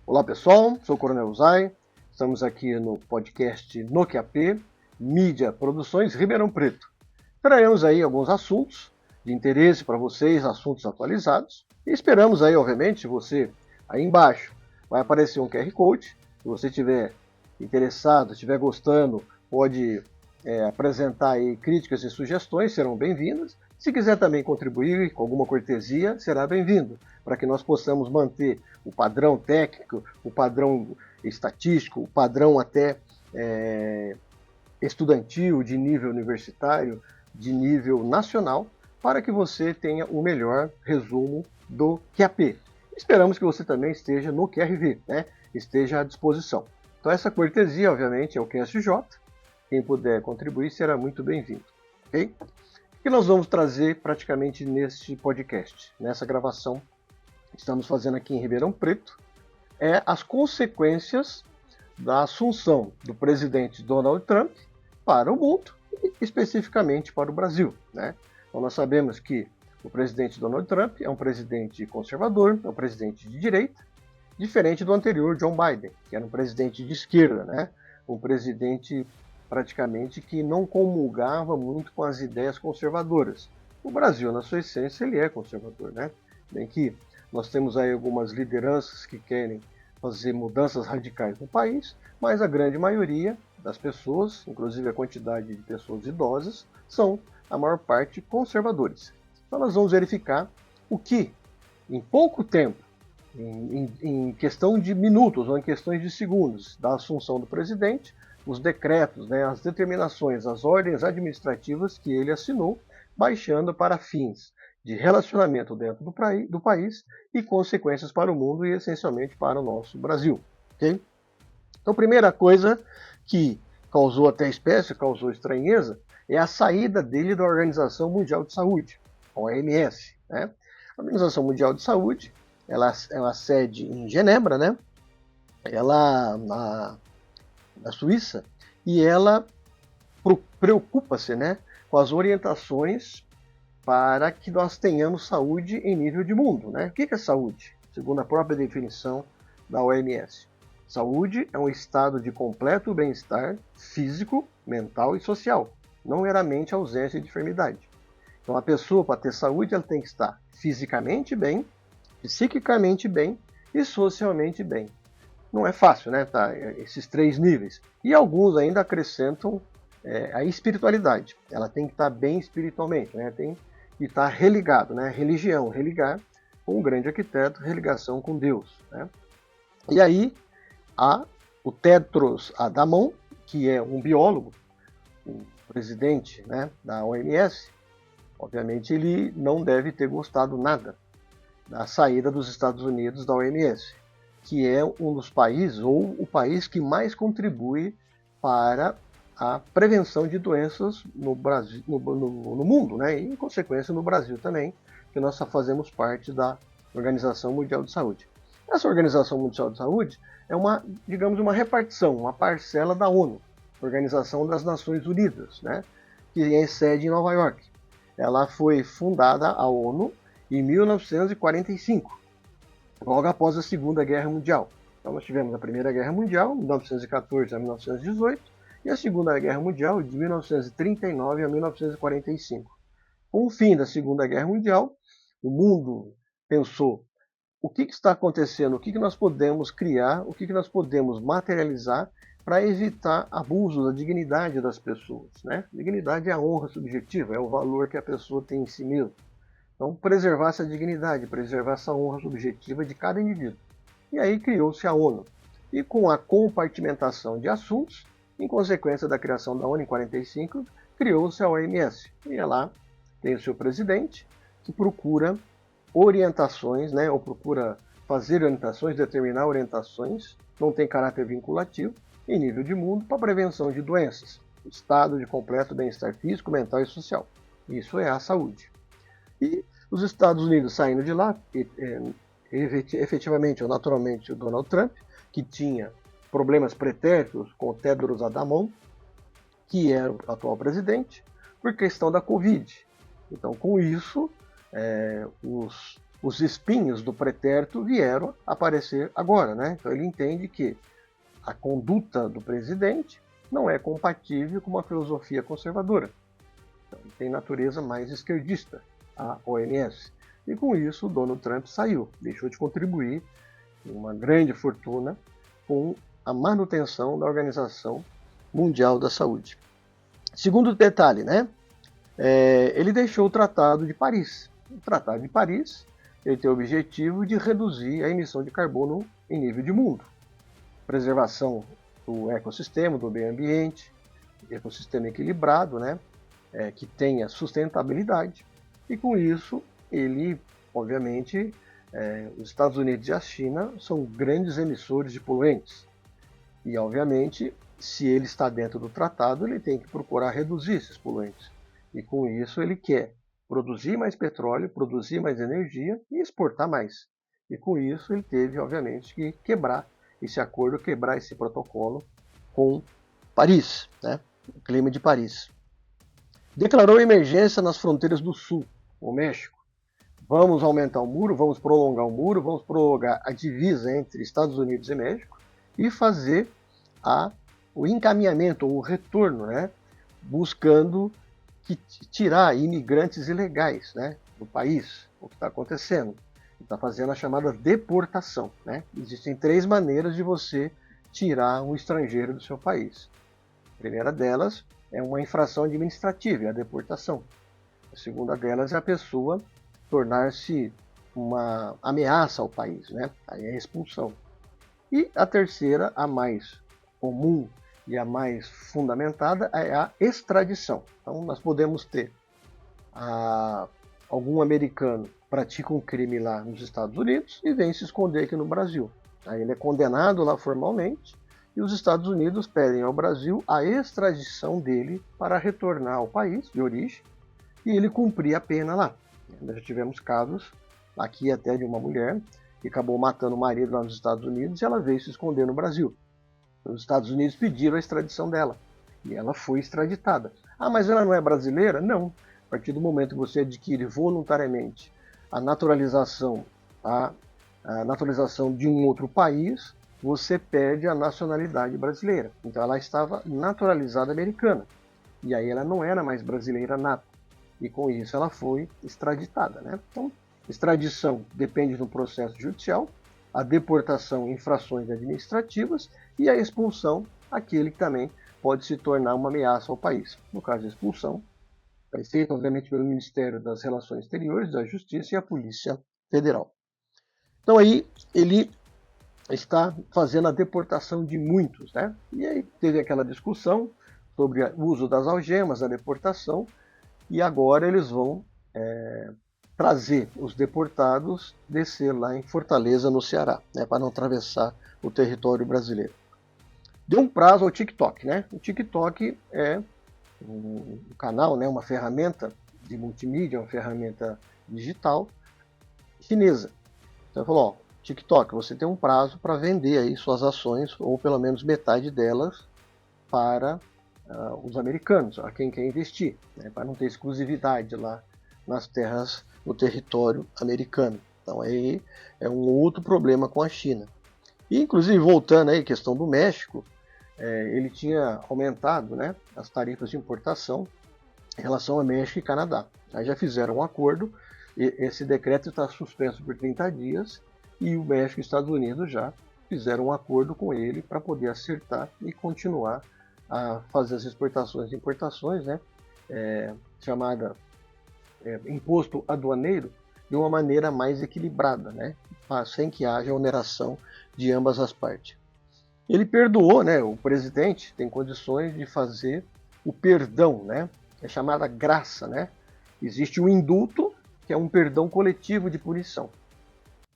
Olá pessoal, sou o Coronel Zay, estamos aqui no podcast NoQAP, Mídia Produções Ribeirão Preto. Traremos aí alguns assuntos de interesse para vocês, assuntos atualizados, e esperamos aí, obviamente, você aí embaixo vai aparecer um QR Code, se você estiver interessado, estiver gostando, pode apresentar aí críticas e sugestões, serão bem-vindas. Se quiser também contribuir com alguma cortesia, será bem-vindo, para que nós possamos manter o padrão técnico, o padrão estatístico, o padrão até estudantil, de nível universitário, de nível nacional, para que você tenha o melhor resumo do QAP. Esperamos que você também esteja no QRV, né? Esteja à disposição. Então essa cortesia, obviamente, é o QSJ. Quem puder contribuir será muito bem-vindo. Ok? O que nós vamos trazer praticamente neste podcast, nessa gravação que estamos fazendo aqui em Ribeirão Preto, é as consequências da assunção do presidente Donald Trump para o mundo e especificamente para o Brasil, né? Então nós sabemos que o presidente Donald Trump é um presidente conservador, é um presidente de direita, diferente do anterior John Biden, que era um presidente de esquerda, né? Um presidente praticamente que não comulgava muito com as ideias conservadoras. O Brasil, na sua essência, ele é conservador, né? Bem que nós temos aí algumas lideranças que querem fazer mudanças radicais no país, mas a grande maioria das pessoas, inclusive a quantidade de pessoas idosas, são, a maior parte, conservadores. Então nós vamos verificar o que, em pouco tempo, em questão de minutos ou em questões de segundos da assunção do presidente, os decretos, né, as determinações, as ordens administrativas que ele assinou, baixando para fins de relacionamento dentro do país e consequências para o mundo e essencialmente para o nosso Brasil. Okay? Então, primeira coisa que causou até espécie, causou estranheza, é a saída dele da Organização Mundial de Saúde, a OMS. Né? A Organização Mundial de Saúde, ela sede em Genebra, né? Ela na Suíça, e ela preocupa-se, né, com as orientações para que nós tenhamos saúde em nível de mundo. Né? O que é saúde? Segundo a própria definição da OMS. Saúde é um estado de completo bem-estar físico, mental e social, não meramente ausência de enfermidade. Então a pessoa, para ter saúde, ela tem que estar fisicamente bem, psiquicamente bem e socialmente bem. Não é fácil, né? Tá, esses três níveis. E alguns ainda acrescentam a espiritualidade. Ela tem que estar bem espiritualmente, né? Tem que estar religado, né? Religião, religar com o grande arquiteto, religação com Deus. Né? E aí há o Tedros Adhanom, que é um biólogo, o presidente, né, da OMS. Obviamente ele não deve ter gostado nada da saída dos Estados Unidos da OMS, que é um dos países, ou o país que mais contribui para a prevenção de doenças no Brasil, no mundo, né? E em consequência no Brasil também, que nós fazemos parte da Organização Mundial de Saúde. Essa Organização Mundial de Saúde é digamos, uma repartição, uma parcela da ONU, Organização das Nações Unidas, né? Que tem sede em Nova York. Ela foi fundada, a ONU, em 1945, logo após a Segunda Guerra Mundial. Então nós tivemos a Primeira Guerra Mundial, de 1914 a 1918, e a Segunda Guerra Mundial, de 1939 a 1945. Com o fim da Segunda Guerra Mundial, o mundo pensou: o que está acontecendo, o que nós podemos criar, o que nós podemos materializar para evitar abuso da dignidade das pessoas. Né? Dignidade é a honra subjetiva, é o valor que a pessoa tem em si mesma. Então, preservar essa dignidade, preservar essa honra subjetiva de cada indivíduo. E aí criou-se a ONU. E com a compartimentação de assuntos, em consequência da criação da ONU em 1945, criou-se a OMS. E lá tem o seu presidente, que procura orientações, né, ou procura fazer orientações, determinar orientações, não tem caráter vinculativo, em nível de mundo, para a prevenção de doenças, estado de completo bem-estar físico, mental e social. Isso é a saúde. E os Estados Unidos saindo de lá, efetivamente ou naturalmente o Donald Trump, que tinha problemas pretéritos com o Tedros Adhanom, que era o atual presidente, por questão da Covid. Então, com isso, os os espinhos do pretérito vieram aparecer agora, né? Então ele entende que a conduta do presidente não é compatível com uma filosofia conservadora. Então, ele tem natureza mais esquerdista, a OMS. E com isso, o Donald Trump saiu, deixou de contribuir uma grande fortuna com a manutenção da Organização Mundial da Saúde. Segundo detalhe, né? Ele deixou o Tratado de Paris. O Tratado de Paris ele tem o objetivo de reduzir a emissão de carbono em nível de mundo. Preservação do ecossistema, do meio ambiente, ecossistema equilibrado, né? Que tenha sustentabilidade. E com isso, ele, obviamente, os Estados Unidos e a China são grandes emissores de poluentes. E, obviamente, se ele está dentro do tratado, ele tem que procurar reduzir esses poluentes. E com isso ele quer produzir mais petróleo, produzir mais energia e exportar mais. E com isso ele teve, obviamente, que quebrar esse acordo, quebrar esse protocolo com Paris, né? O clima de Paris. Declarou emergência nas fronteiras do sul, o México. Vamos aumentar o muro, vamos prolongar o muro, vamos prolongar a divisa entre Estados Unidos e México e fazer o encaminhamento, ou o retorno, né? Buscando tirar imigrantes ilegais, né, do país, o que está acontecendo. Está fazendo a chamada deportação, né? Existem 3 maneiras de você tirar um estrangeiro do seu país. A primeira delas é uma infração administrativa, é a deportação. A segunda delas é a pessoa tornar-se uma ameaça ao país, né? Aí é a expulsão. E a terceira, a mais comum e a mais fundamentada, é a extradição. Então nós podemos ter algum americano pratica um crime lá nos Estados Unidos e vem se esconder aqui no Brasil. Aí ele é condenado lá formalmente e os Estados Unidos pedem ao Brasil a extradição dele para retornar ao país de origem e ele cumprir a pena lá. Nós já tivemos casos aqui até de uma mulher que acabou matando o marido lá nos Estados Unidos e ela veio se esconder no Brasil. Os Estados Unidos pediram a extradição dela e ela foi extraditada. Ah, mas ela não é brasileira? Não. A partir do momento que você adquire voluntariamente a naturalização de um outro país, você perde a nacionalidade brasileira. Então ela estava naturalizada americana. E aí ela não era mais brasileira nata. E com isso ela foi extraditada, né? Então, extradição depende do processo judicial, a deportação, infrações administrativas e a expulsão, aquele que também pode se tornar uma ameaça ao país. No caso de expulsão, é feita obviamente pelo Ministério das Relações Exteriores, da Justiça e a Polícia Federal. Então aí ele está fazendo a deportação de muitos, né? E aí teve aquela discussão sobre o uso das algemas, a deportação, e agora eles vão trazer os deportados, descer lá em Fortaleza, no Ceará, né, para não atravessar o território brasileiro. Deu um prazo ao TikTok, né? O TikTok é um canal, né, uma ferramenta de multimídia, uma ferramenta digital chinesa. Então ele falou, ó, TikTok, você tem um prazo para vender aí suas ações, ou pelo menos metade delas, para os americanos, a quem quer investir, né, para não ter exclusividade lá nas terras, no território americano. Então aí é um outro problema com a China. E inclusive voltando aí à questão do México, ele tinha aumentado, né, as tarifas de importação em relação a México e Canadá. Aí já fizeram um acordo, e esse decreto está suspenso por 30 dias e o México e os Estados Unidos já fizeram um acordo com ele para poder acertar e continuar a fazer as exportações e importações, né, chamada imposto aduaneiro, de uma maneira mais equilibrada, né, sem que haja oneração de ambas as partes. Ele perdoou, né, o presidente tem condições de fazer o perdão, né, é chamada graça, né. Existe o indulto, que é um perdão coletivo de punição.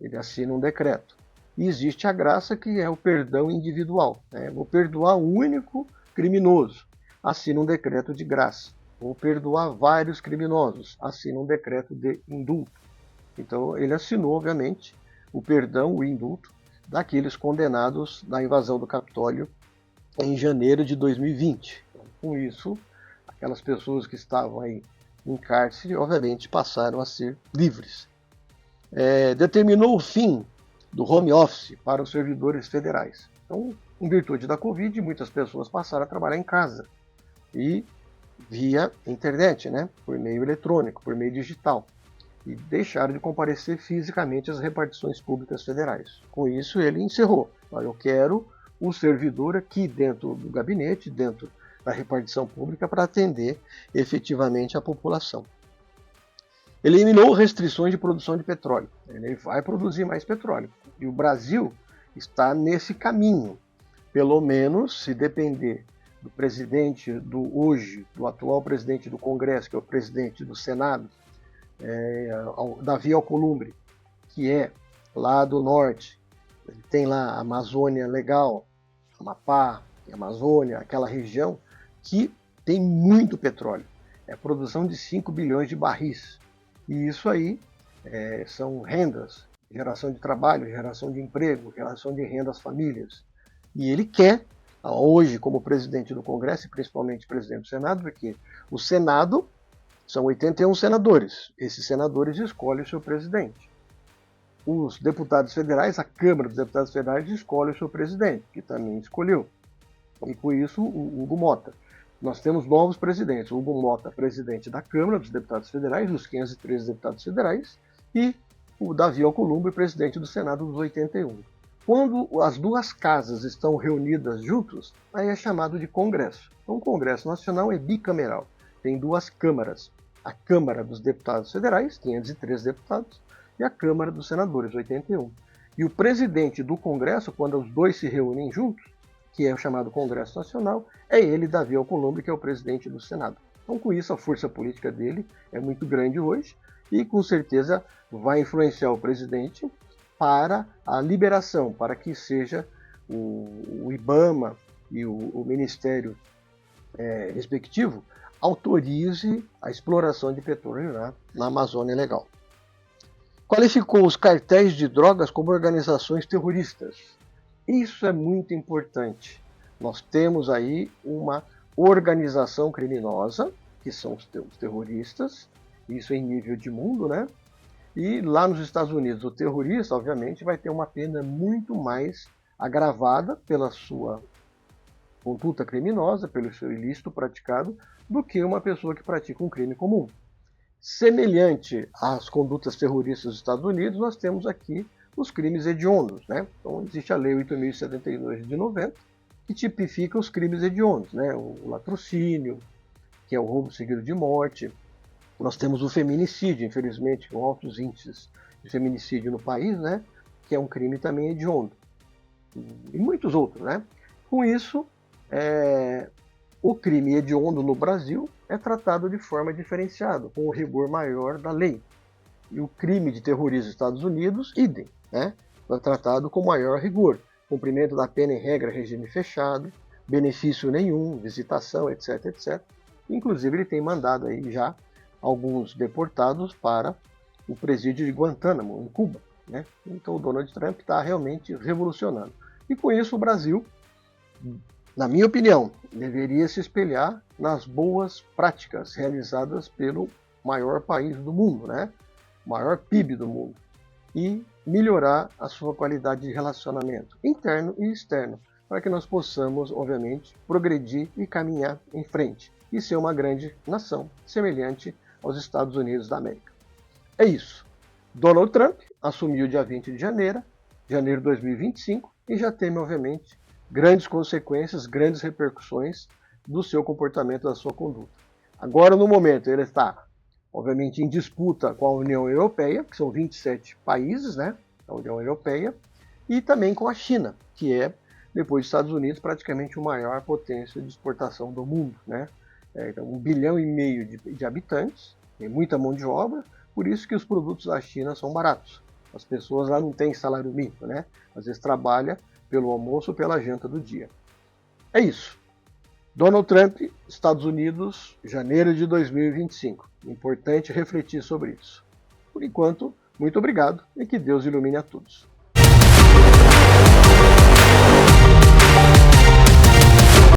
Ele assina um decreto. E existe a graça, que é o perdão individual, né. Vou perdoar um único criminoso, assina um decreto de graça. Vou perdoar vários criminosos, assina um decreto de indulto. Então ele assinou, obviamente, o perdão, o indulto, daqueles condenados na invasão do Capitólio em janeiro de 2020. Então, com isso, aquelas pessoas que estavam aí em cárcere, obviamente, passaram a ser livres. determinou o fim do home office para os servidores federais. Então, em virtude da Covid, muitas pessoas passaram a trabalhar em casa e via internet, né? Por meio eletrônico, por meio digital. E deixaram de comparecer fisicamente às repartições públicas federais. Com isso, ele encerrou. Eu quero o servidor aqui dentro do gabinete, dentro da repartição pública, para atender efetivamente a população. Eliminou restrições de produção de petróleo. Ele vai produzir mais petróleo. E o Brasil está nesse caminho. Pelo menos, se depender do presidente do atual presidente do Congresso, que é o presidente do Senado, Davi Alcolumbre, que é lá do norte, ele tem lá a Amazônia Legal, Amapá, Amazônia, aquela região que tem muito petróleo. É a produção de 5 bilhões de barris. E isso aí são rendas, geração de trabalho, geração de emprego, geração de renda às famílias. E ele quer, hoje, como presidente do Congresso e principalmente presidente do Senado, porque o Senado são 81 senadores. Esses senadores escolhem o seu presidente. Os deputados federais, a Câmara dos Deputados Federais escolhe o seu presidente, que também escolheu. E com isso, o Hugo Mota. Nós temos novos presidentes. O Hugo Mota, presidente da Câmara dos Deputados Federais, dos 513 deputados federais, e o Davi Alcolumbre, presidente do Senado dos 81. Quando as duas casas estão reunidas juntos, aí é chamado de Congresso. Então, o Congresso Nacional é bicameral. Tem duas câmaras. A Câmara dos Deputados Federais, 503 deputados, e a Câmara dos Senadores, 81. E o presidente do Congresso, quando os dois se reúnem juntos, que é o chamado Congresso Nacional, é ele, Davi Alcolumbre, que é o presidente do Senado. Então, com isso, a força política dele é muito grande hoje e, com certeza, vai influenciar o presidente para a liberação, para que seja o IBAMA e o Ministério respectivo autorize a exploração de petróleo na Amazônia Legal. Qualificou os cartéis de drogas como organizações terroristas. Isso é muito importante. Nós temos aí uma organização criminosa, que são os terroristas, isso em nível de mundo, né? E lá nos Estados Unidos, o terrorista, obviamente, vai ter uma pena muito mais agravada pela sua conduta criminosa, pelo seu ilícito praticado, do que uma pessoa que pratica um crime comum. Semelhante às condutas terroristas dos Estados Unidos, nós temos aqui os crimes hediondos, né? Então existe a Lei 8.072 de 90, que tipifica os crimes hediondos, né? O latrocínio, que é o roubo seguido de morte. Nós temos o feminicídio, infelizmente, com altos índices de feminicídio no país, né? Que é um crime também hediondo. E muitos outros, né? Com isso, o crime hediondo no Brasil é tratado de forma diferenciada, com o rigor maior da lei. E o crime de terrorismo nos Estados Unidos, idem, né? É tratado com maior rigor. Cumprimento da pena em regra, regime fechado, benefício nenhum, visitação, etc, etc. Inclusive, ele tem mandado aí já alguns deportados para o presídio de Guantánamo, em Cuba, né? Então, o Donald Trump está realmente revolucionando. E com isso, o Brasil, na minha opinião, deveria se espelhar nas boas práticas realizadas pelo maior país do mundo, né? Maior PIB do mundo, e melhorar a sua qualidade de relacionamento interno e externo, para que nós possamos, obviamente, progredir e caminhar em frente e ser uma grande nação, semelhante aos Estados Unidos da América. É isso. Donald Trump assumiu dia 20 de janeiro de 2025, e já teme, obviamente, grandes consequências, grandes repercussões do seu comportamento, da sua conduta. Agora, no momento, ele está, obviamente, em disputa com a União Europeia, que são 27 países, né, da União Europeia, e também com a China, que é, depois dos Estados Unidos, praticamente a maior potência de exportação do mundo, né? Então, 1,5 bilhão de habitantes, tem muita mão de obra, por isso que os produtos da China são baratos. As pessoas lá não têm salário mínimo, né? Às vezes trabalha pelo almoço ou pela janta do dia. É isso. Donald Trump, Estados Unidos, janeiro de 2025. Importante refletir sobre isso. Por enquanto, muito obrigado e que Deus ilumine a todos.